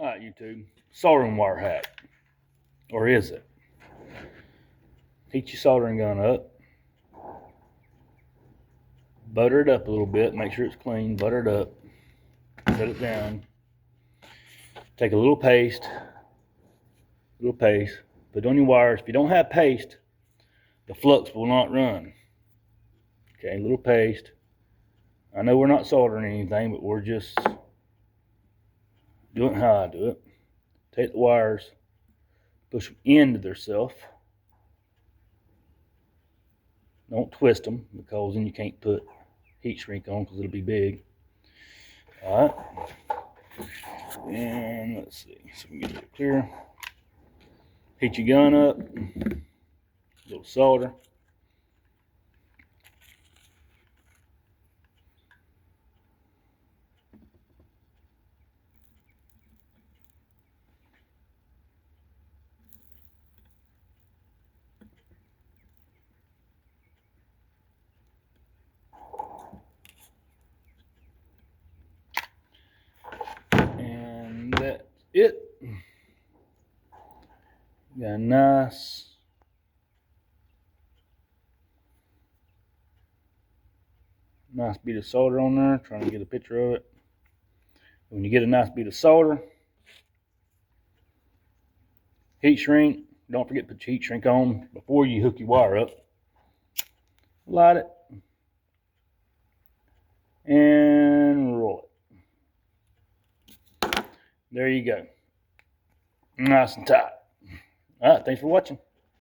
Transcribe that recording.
Alright, YouTube. Soldering wire hack. Or is it? Heat your soldering gun up. Butter it up a little bit. Make sure it's clean. Butter it up. Set it down. Take a little paste. Put it on your wires. If you don't have paste, the flux will not run. Okay, a little paste. I know we're not soldering anything, but we're just doing how I do it. Take the wires, push them into themselves. Don't twist them, because then you can't put heat shrink on because it'll be big. Alright. And let's see, so we can get it clear. Heat your gun up. A little solder. And that's it. Got a nice bead of solder on there. Trying to get a picture of it. When you get a nice bead of solder, heat shrink. Don't forget to put your heat shrink on before you hook your wire up. Light it and roll it. There you go. Nice and tight. All right, thanks for watching.